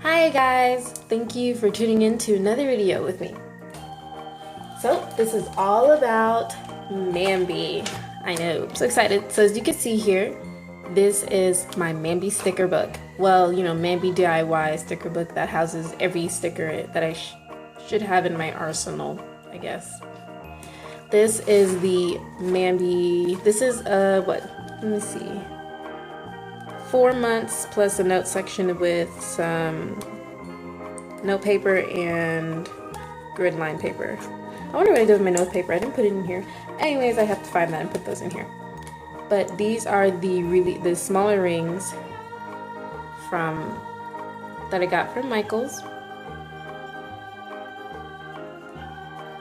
Hi guys, thank you for tuning in to another video with me. So this is all about MAMBI. I know, I'm so excited. So as you can see here, this is my MAMBI sticker book. Well, you know, MAMBI DIY sticker book that houses every sticker that I should have in my arsenal, I guess. This is the MAMBI, this is what, let me see. 4 months plus a note section with some note paper and grid line paper. I wonder what I did with my note paper. I didn't put it in here. Anyways, I have to find that and put those in here. But these are the smaller rings that I got from Michael's.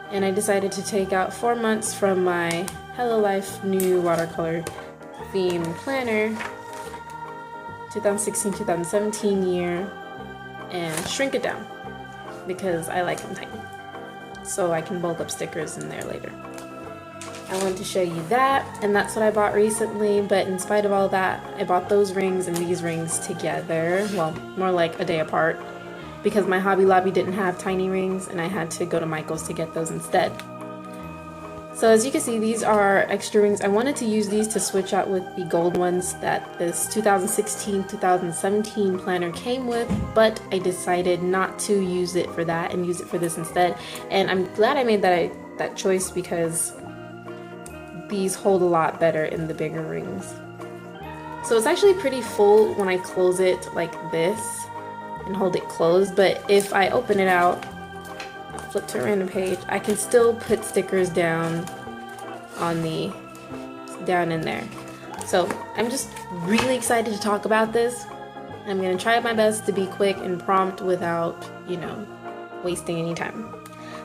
And I decided to take out 4 months from my Hello Life new watercolor theme planner 2016-2017 year and shrink it down because I like them tiny, so I can bulk up stickers in there later. I wanted to show you that, and that's what I bought recently. But in spite of all that, I bought those rings and these rings together, well, more like a day apart, because my Hobby Lobby didn't have tiny rings and I had to go to Michael's to get those instead. So as you can see, these are extra rings. I wanted to use these to switch out with the gold ones that this 2016-2017 planner came with, but I decided not to use it for that and use it for this instead. And I'm glad I made that choice because these hold a lot better in the bigger rings. So it's actually pretty full when I close it like this and hold it closed, but if I open it out, flip to a random page, I can still put stickers down in there. So I'm just really excited to talk about this. I'm gonna try my best to be quick and prompt without, you know, wasting any time.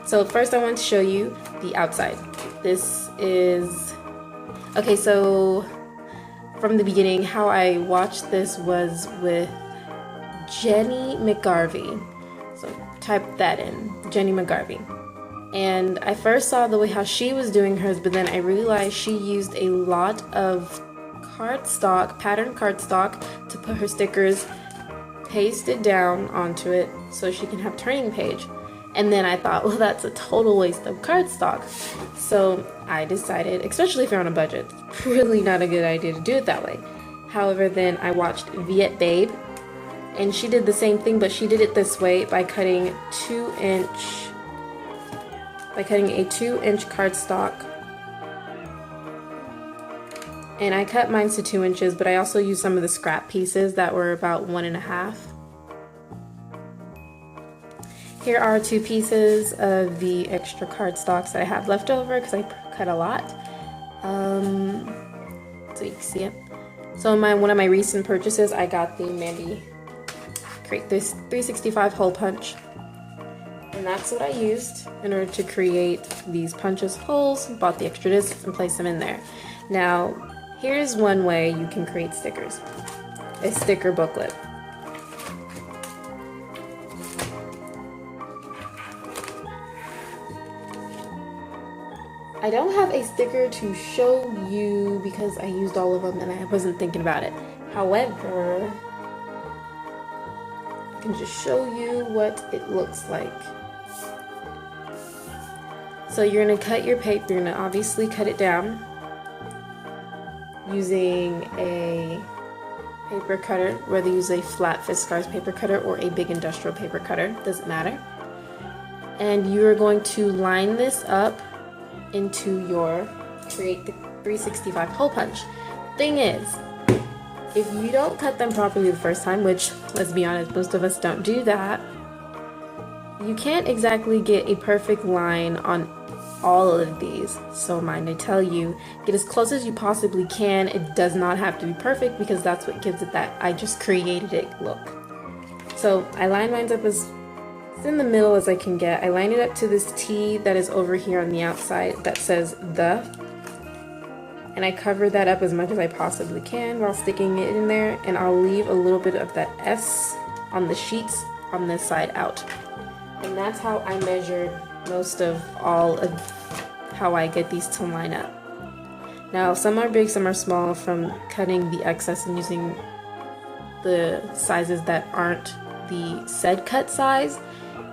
So first I want to show you the outside. This is, okay, so from the beginning, how I watched this was with Jenny McGarvey. So type that in, Jenny McGarvey. And I first saw the way how she was doing hers, but then I realized she used a lot of cardstock, patterned cardstock, to put her stickers pasted down onto it so she can have turning page. And then I thought, well, that's a total waste of cardstock. So I decided, especially if you're on a budget, it's really not a good idea to do it that way. However, then I watched Viet Babe, and she did the same thing, but she did it this way by cutting a 2-inch cardstock. And I cut mine to 2 inches, but I also used some of the scrap pieces that were about 1.5. Here are 2 pieces of the extra cardstocks that I have left over because I cut a lot. So you can see it. So in one of my recent purchases, I got the MAMBI create this 365 hole punch, and that's what I used in order to create these punches holes. Bought the extra discs and placed them in there. Now here's one way you can create stickers: a sticker booklet. I don't have a sticker to show you because I used all of them and I wasn't thinking about it. However, I can just show you what it looks like. So you're going to cut your paper, you're going to obviously cut it down using a paper cutter, whether you use a flat Fiskars paper cutter or a big industrial paper cutter, doesn't matter. And you're going to line this up into your create the 365 hole punch. Thing is, if you don't cut them properly the first time, which, let's be honest, most of us don't do that, you can't exactly get a perfect line on all of these. So mind I tell you, get as close as you possibly can. It does not have to be perfect because that's what gives it that I just created it look. So I line mine up as in the middle as I can get. I line it up to this T that is over here on the outside that says the, and I cover that up as much as I possibly can while sticking it in there, and I'll leave a little bit of that S on the sheets on this side out. And that's how I measured most of all of how I get these to line up. Now some are big, some are small from cutting the excess and using the sizes that aren't the said cut size.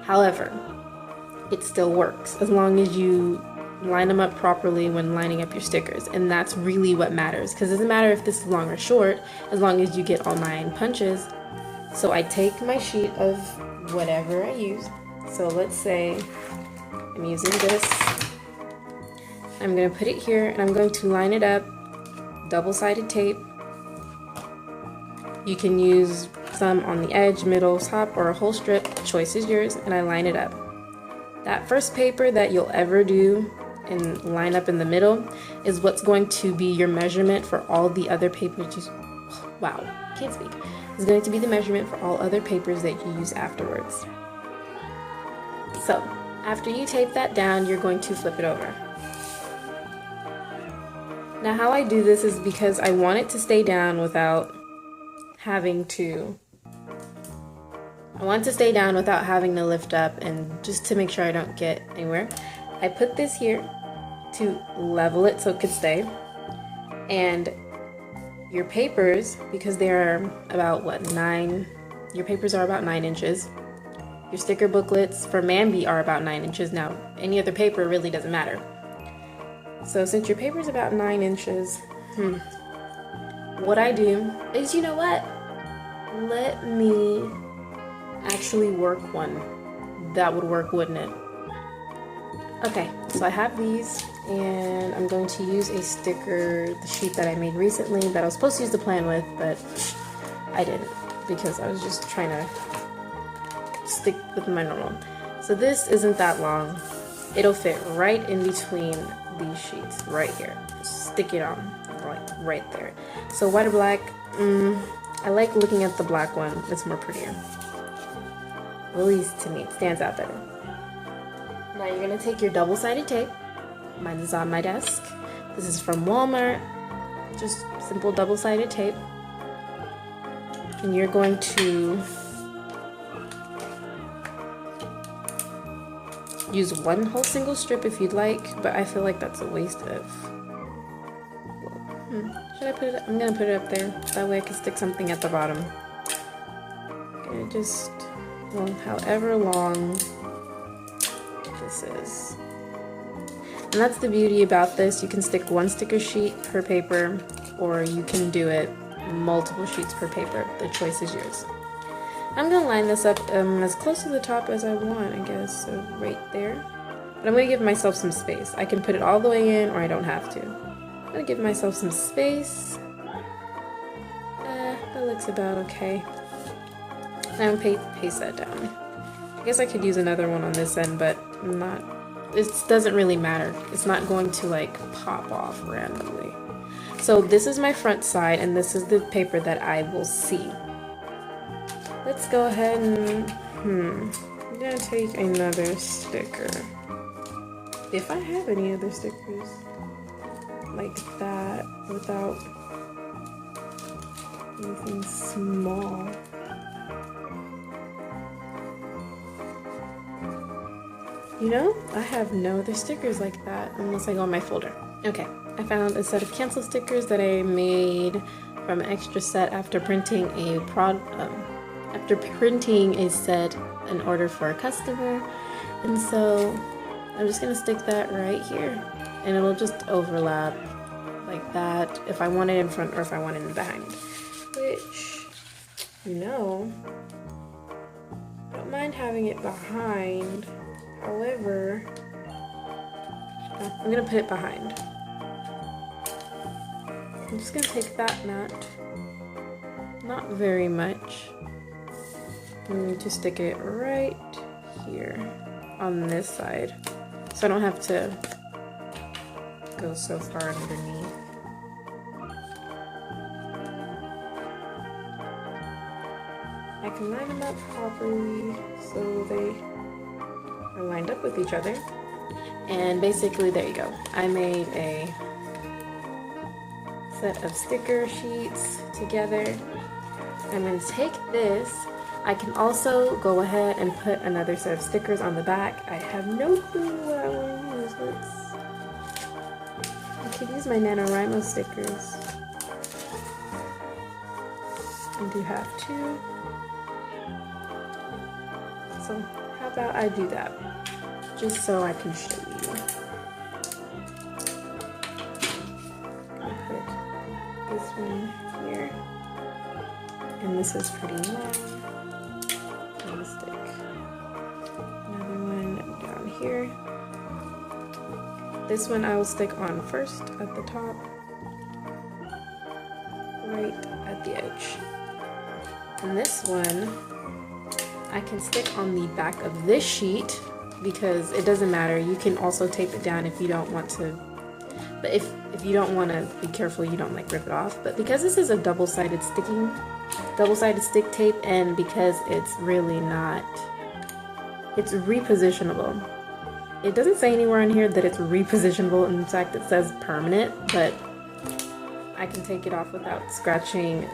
However, it still works as long as you line them up properly when lining up your stickers, and that's really what matters, because it doesn't matter if this is long or short as long as you get all 9 punches. So I take my sheet of whatever I use, so let's say I'm using this. I'm going to put it here and I'm going to line it up, double-sided tape. You can use some on the edge, middle, top, or a whole strip, choice is yours, and I line it up. That first paper that you'll ever do and line up in the middle is what's going to be your measurement for all the other papers. Wow, can't speak. It's going to be the measurement for all other papers that you use afterwards. So, after you tape that down, you're going to flip it over. Now how I do this is because I want it to stay down without having to lift up, and just to make sure I don't get anywhere. I put this here to level it so it could stay, and your papers, because they're about your papers are about 9 inches. Your sticker booklets for MAMBI are about 9 inches. Now, any other paper really doesn't matter. So since your paper's about 9 inches, what I do is, you know what? Let me actually work one. That would work, wouldn't it? Okay, so I have these, and I'm going to use a sticker, the sheet that I made recently that I was supposed to use the plan with, but I didn't because I was just trying to stick with my normal. So this isn't that long. It'll fit right in between these sheets right here. Just stick it on, like right there. So white or black, I like looking at the black one. It's more prettier. At least to me, it stands out better. Now you're gonna take your double-sided tape. Mine is on my desk. This is from Walmart. Just simple double-sided tape. And you're going to use one whole single strip if you'd like, but I feel like that's a waste of... Should I put it? I'm gonna put it up there. That way I can stick something at the bottom. Okay, just, well, however long this is. And that's the beauty about this. You can stick one sticker sheet per paper, or you can do it multiple sheets per paper. The choice is yours. I'm gonna line this up as close to the top as I want, I guess, so right there. But I'm gonna give myself some space. I can put it all the way in, or I don't have to. I'm gonna give myself some space. That looks about okay. And paste that down. I guess I could use another one on this end, but not. It doesn't really matter. It's not going to like pop off randomly. So this is my front side, and this is the paper that I will see. Let's go ahead and, I'm gonna take another sticker. If I have any other stickers like that without anything small. You know, I have no other stickers like that unless I go in my folder. Okay, I found a set of cancel stickers that I made from an extra set after printing a set in order for a customer. And so I'm just gonna stick that right here, and it'll just overlap like that if I want it in front or if I want it in behind. Which, you know, I don't mind having it behind. However, I'm gonna put it behind. I'm just gonna take that knot, not very much. I'm going to stick it right here on this side, so I don't have to go so far underneath. I can line them up properly so they are lined up with each other. And basically, there you go. I made a set of sticker sheets together. I'm going to take this. I can also go ahead and put another set of stickers on the back. I have no clue what I want to use. I could use my NaNoWriMo stickers. I do have 2. So how about I do that, just so I can show you. I'll put this one here, and this is pretty long. I'm gonna stick another one down here. This one I will stick on first at the top, right at the edge. And this one I can stick on the back of this sheet because it doesn't matter. You can also tape it down if you don't want to, but if you don't want to, be careful you don't like rip it off. But because this is a double-sided stick tape, and because it's really not, it's repositionable. It doesn't say anywhere in here that it's repositionable. In fact, it says permanent, but I can take it off without scratching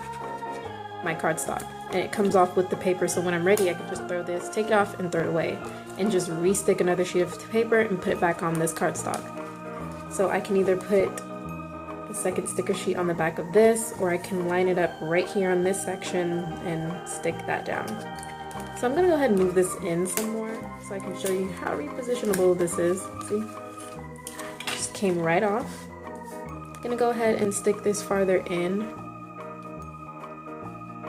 my cardstock. And it comes off with the paper, so when I'm ready, I can just throw this, take it off, and throw it away. And just re-stick another sheet of paper and put it back on this cardstock. So I can either put the second sticker sheet on the back of this, or I can line it up right here on this section and stick that down. So I'm gonna go ahead and move this in some more so I can show you how repositionable this is. See? Just came right off. I'm gonna go ahead and stick this farther in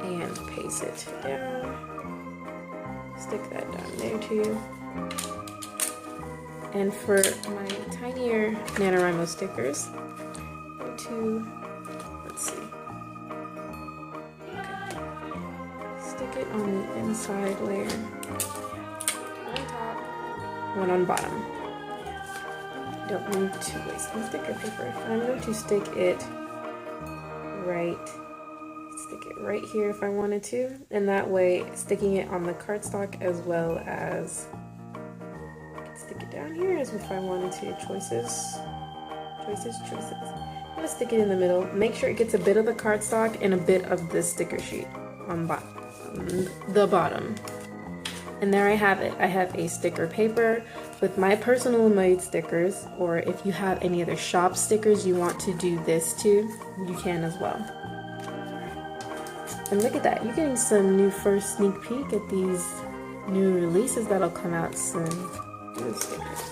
and paste it down. Stick that down there too. And for my tinier NaNoWriMo stickers, I'm going to, let's see. Stick it on the inside layer, one top, one on bottom. Don't need to waste my sticker paper. I'm going to stick it right here if I wanted to, and that way sticking it on the cardstock as well as I can stick it down here as if I wanted to. Choices. I'm going to stick it in the middle. Make sure it gets a bit of the cardstock and a bit of the sticker sheet on the bottom. And there I have it. I have a sticker paper with my personal made stickers, or if you have any other shop stickers you want to do this to, you can as well. And look at that, you're getting some new first sneak peek at these new releases that'll come out soon. New stickers.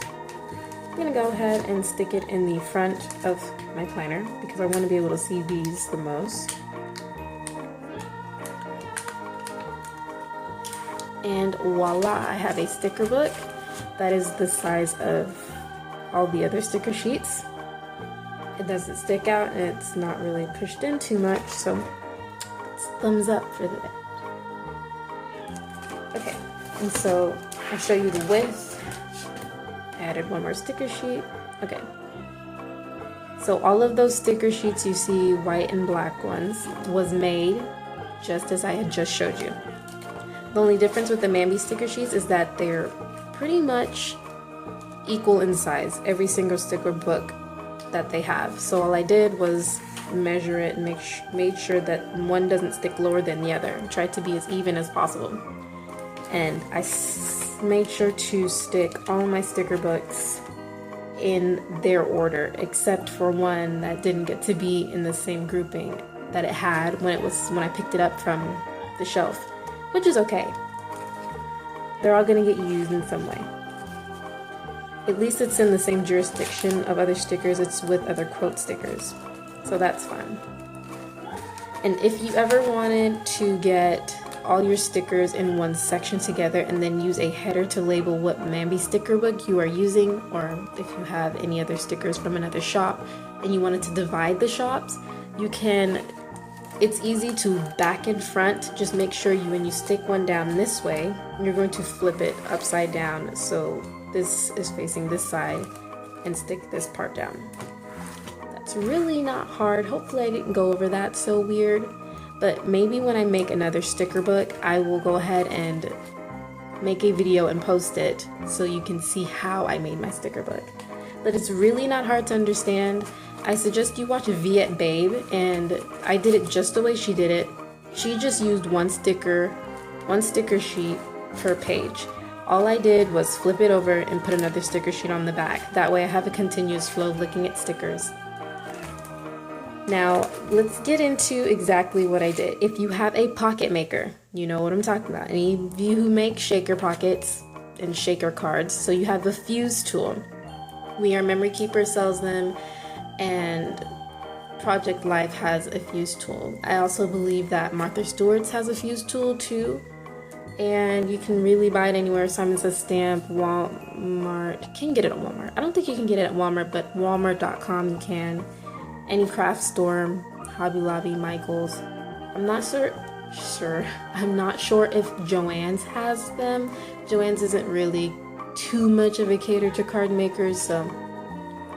I'm gonna go ahead and stick it in the front of my planner because I want to be able to see these the most. And voila, I have a sticker book that is the size of all the other sticker sheets. It doesn't stick out and it's not really pushed in too much, so it's thumbs up for that. Okay, and so I'll show you the width. I added one more sticker sheet. Okay. So all of those sticker sheets you see, white and black ones, was made just as I had just showed you. The only difference with the MAMBI sticker sheets is that they're pretty much equal in size, every single sticker book that they have. So all I did was measure it and made sure that one doesn't stick lower than the other. Tried to be as even as possible. And I made sure to stick all my sticker books in their order, except for one that didn't get to be in the same grouping that it had when I picked it up from the shelf, which is okay. They're all gonna get used in some way. At least it's in the same jurisdiction of other stickers. It's with other quote stickers, so that's fun. And if you ever wanted to get all your stickers in one section together and then use a header to label what MAMBI sticker book you are using, or if you have any other stickers from another shop and you wanted to divide the shops, you can. It's easy to back and front. Just make sure when you stick one down this way, you're going to flip it upside down so this is facing this side, and stick this part down. That's really not hard. Hopefully I didn't go over that so weird. But maybe when I make another sticker book, I will go ahead and make a video and post it so you can see how I made my sticker book. But it's really not hard to understand. I suggest you watch Viet Babe, and I did it just the way she did it. She just used one sticker sheet per page. All I did was flip it over and put another sticker sheet on the back. That way I have a continuous flow of looking at stickers. Now, let's get into exactly what I did. If you have a pocket maker, you know what I'm talking about. Any of you who make shaker pockets and shaker cards, so you have a fuse tool. We Are Memory Keeper sells them, and Project Life has a fuse tool. I also believe that Martha Stewart's has a fuse tool too, and you can really buy it anywhere. Simon Says Stamp, Walmart. You can get it at Walmart. I don't think you can get it at Walmart, but Walmart.com you can. Any craft store, Hobby Lobby, Michael's. I'm not sure. I'm not sure if Joann's has them. Joann's isn't really too much of a cater to card makers, so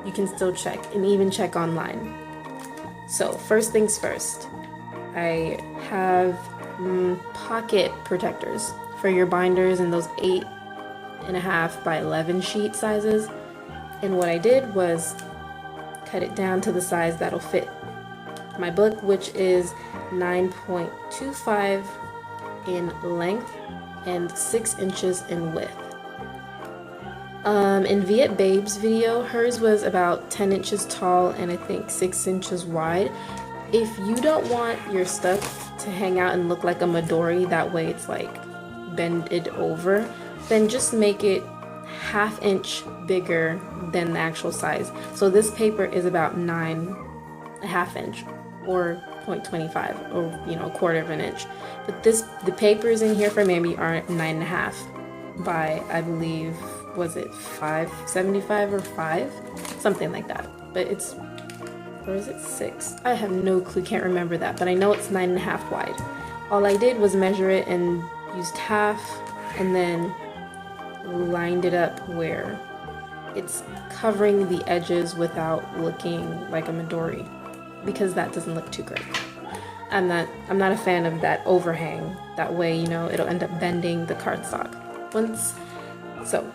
you can still check and even check online. So first things first, I have pocket protectors for your binders in those 8.5 by 11 sheet sizes. And what I did was cut it down to the size that'll fit my book, which is 9.25 in length and 6 inches in width. In Viet Babe's video, hers was about 10 inches tall and I think 6 inches wide. If you don't want your stuff to hang out and look like a Midori, that way it's like bended over, then just make it ½ inch bigger than the actual size. So this paper is about 9.5 inch or 0.25 or a quarter of an inch. But the papers in here for Mambi are 9.5 by, I believe, was it 5.75 or 5? Something like that. But it's, or is it 6? I have no clue, can't remember that, but I know it's 9.5 wide. All I did was measure it and used half and then lined it up where it's covering the edges without looking like a Midori, because that doesn't look too great. I'm not a fan of that overhang. That way, it'll end up bending the cardstock. So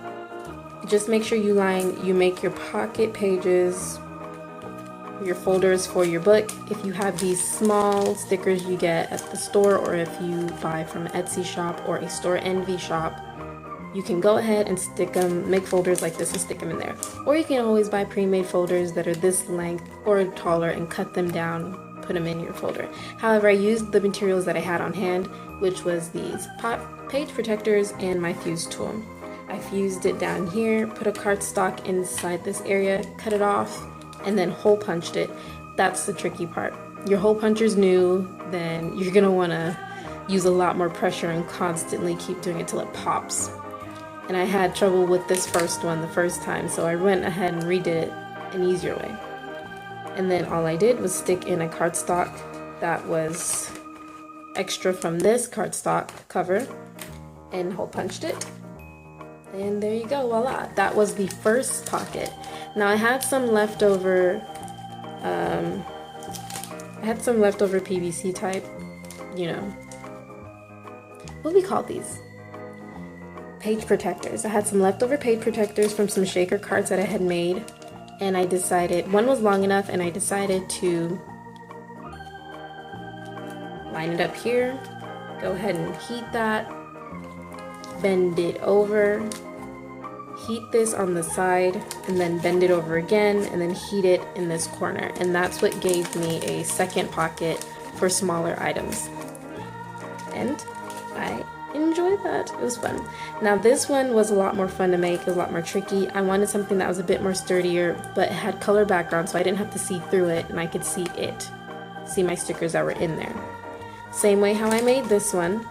just make sure you make your pocket pages, your folders for your book. If you have these small stickers you get at the store, or if you buy from an Etsy shop or a Store Envy shop, you can go ahead and stick them, make folders like this and stick them in there. Or you can always buy pre-made folders that are this length or taller and cut them down, put them in your folder. However, I used the materials that I had on hand, which was these page protectors and my fuse tool. I fused it down here, put a cardstock inside this area, cut it off, and then hole punched it. That's the tricky part. Your hole puncher's new, then you're gonna wanna use a lot more pressure and constantly keep doing it till it pops. And I had trouble with this first one the first time, so I went ahead and redid it an easier way. And then all I did was stick in a cardstock that was extra from this cardstock cover and hole punched it. And there you go, voila. That was the first pocket. Now I had some leftover PVC type, what do we call these? Page protectors. I had some leftover page protectors from some shaker cards that I had made, and I decided one was long enough, and I decided to line it up here, go ahead and heat that, bend it over, heat this on the side, and then bend it over again, and then heat it in this corner. And that's what gave me a second pocket for smaller items. And I enjoyed that. It was fun. Now this one was a lot more fun to make. It was a lot more tricky. I wanted something that was a bit more sturdier, but it had color background, so I didn't have to see through it, and I could see my stickers that were in there. Same way how I made this one.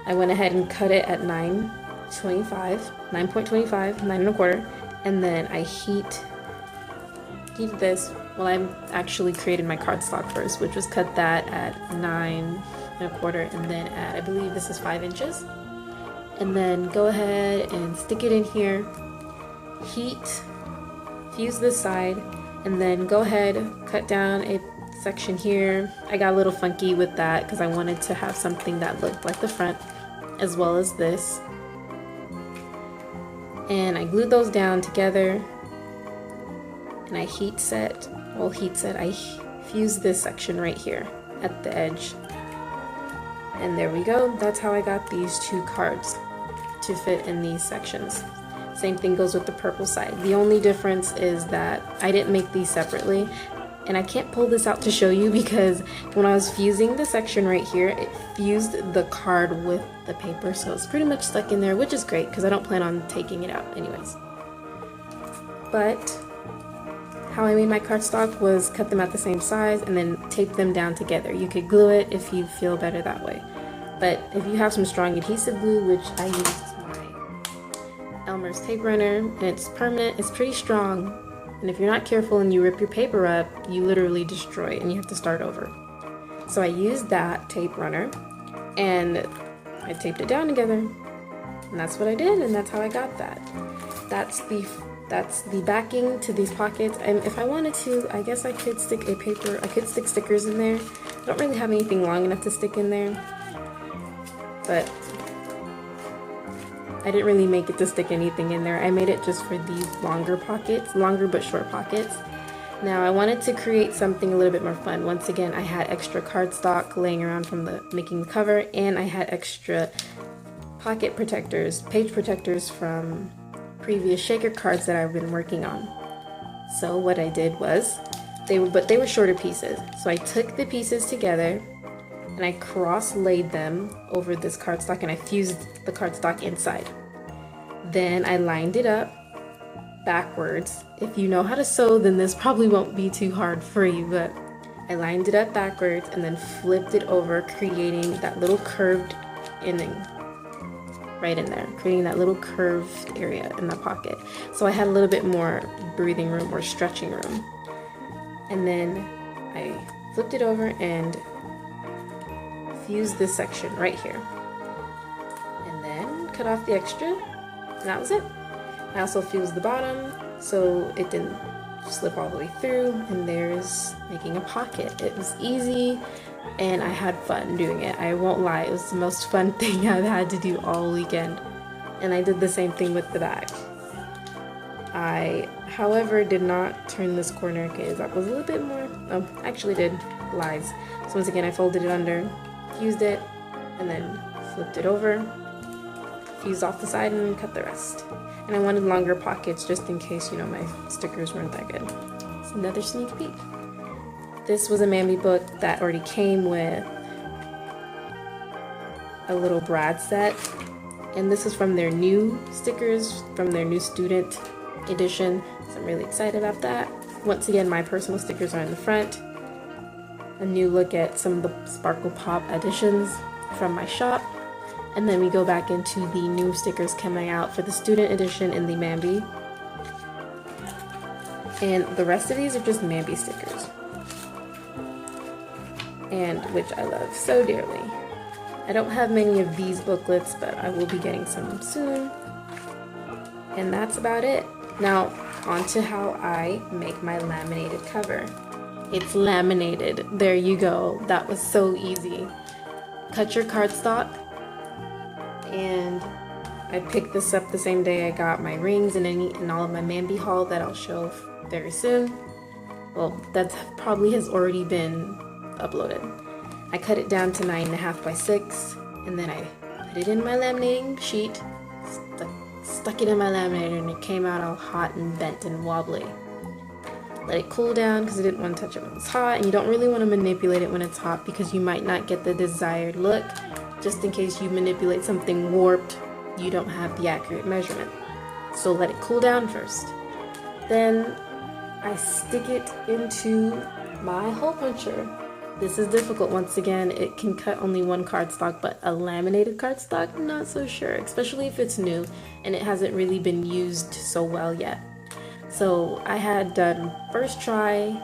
I went ahead and cut it at 9.25, 9.125, and then I heated this. Well, I actually created my cardstock first, which was cut that at 9.25, and then at, I believe this is 5 inches. And then go ahead and stick it in here, heat, fuse this side, and then go ahead, cut down a section here. I got a little funky with that because I wanted to have something that looked like the front, as well as this. And I glued those down together, and I I fused this section right here at the edge. And there we go. That's how I got these two cards to fit in these sections. Same thing goes with the purple side. The only difference is that I didn't make these separately. And I can't pull this out to show you because when I was fusing the section right here, it fused the card with the paper, so it's pretty much stuck in there, which is great because I don't plan on taking it out anyways. But how I made my cardstock was cut them at the same size and then tape them down together. You could glue it if you feel better that way. But if you have some strong adhesive glue, which I used my Elmer's tape runner, and it's permanent, it's pretty strong. And if you're not careful and you rip your paper up, you literally destroy it and you have to start over. So I used that tape runner and I taped it down together. And that's what I did, and that's how I got that. That's the backing to these pockets. And if I wanted to, I guess I could stick stick stickers in there. I don't really have anything long enough to stick in there, but I didn't really make it to stick anything in there. I made it just for these longer pockets, longer but short pockets. Now I wanted to create something a little bit more fun. Once again, I had extra cardstock laying around from making the cover, and I had extra pocket protectors, page protectors from previous shaker cards that I've been working on. So what I did was, they were shorter pieces. So I took the pieces together and I cross-laid them over this cardstock and I fused the cardstock inside. Then I lined it up backwards. If you know how to sew, then this probably won't be too hard for you, but I lined it up backwards and then flipped it over, creating that little curved ending right in there, creating that little curved area in the pocket. So I had a little bit more breathing room or stretching room. And then I flipped it over and fused this section right here. And then cut off the extra, and that was it. I also fused the bottom so it didn't slip all the way through, and there's making a pocket. It was easy and I had fun doing it. I won't lie, it was the most fun thing I've had to do all weekend. And I did the same thing with the back. I, however, did not turn this corner because that was a little bit more, oh, actually did, lies. So once again, I folded it under, fused it, and then flipped it over, fused off the side, and cut the rest. And I wanted longer pockets just in case, you know, my stickers weren't that good. It's another sneak peek. This was a MAMBI book that already came with a little Brad set, and this is from their new stickers, from their new student edition, so I'm really excited about that. Once again, my personal stickers are in the front. A new look at some of the Sparkle Pop editions from my shop, and then we go back into the new stickers coming out for the student edition in the MAMBI. And the rest of these are just MAMBI stickers, and which I love so dearly. I don't have many of these booklets, but I will be getting some soon. And that's about it. Now, on to how I make my laminated cover. It's laminated. There you go. That was so easy. Cut your cardstock, and I picked this up the same day I got my rings and all of my MAMBI haul that I'll show very soon. Well, that probably has already been uploaded. I cut it down to 9.5 by 6, and then I put it in my laminating sheet, stuck it in my laminator, and it came out all hot and bent and wobbly. Let it cool down because I didn't want to touch it when it's hot, and you don't really want to manipulate it when it's hot because you might not get the desired look. Just in case you manipulate something warped, you don't have the accurate measurement. So let it cool down first. Then I stick it into my hole puncher. This is difficult. Once again, it can cut only one cardstock, but a laminated cardstock, not so sure, especially if it's new and it hasn't really been used so well yet. So I had done first try,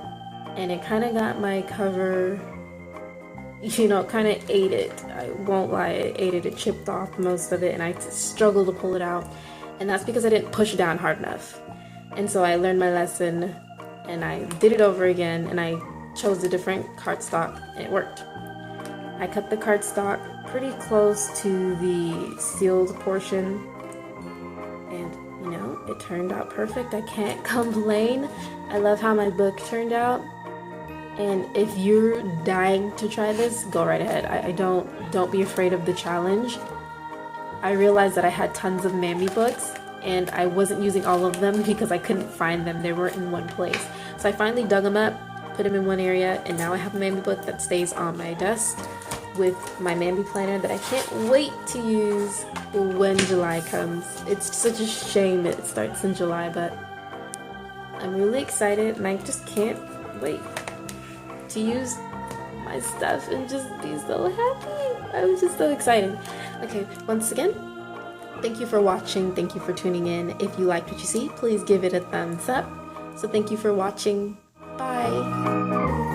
and it kind of got my cover, you know, kind of ate it. I won't lie, it ate it. It chipped off most of it, and I struggled to pull it out. And that's because I didn't push down hard enough. And so I learned my lesson, and I did it over again, and I chose a different cardstock, and it worked. I cut the cardstock pretty close to the sealed portion, and you know, it turned out perfect. I can't complain. I love how my book turned out, and if you're dying to try this, go right ahead. I don't be afraid of the challenge. I realized that I had tons of MAMBI books, and I wasn't using all of them because I couldn't find them. They weren't in one place. So I finally dug them up, put them in one area, and now I have a MAMBI book that stays on my desk with my MAMBI planner that I can't wait to use when July comes. It's such a shame it starts in July, but I'm really excited and I just can't wait to use my stuff and just be so happy. I'm just so excited. Okay, once again, thank you for watching. Thank you for tuning in. If you liked what you see, please give it a thumbs up. So thank you for watching. Bye.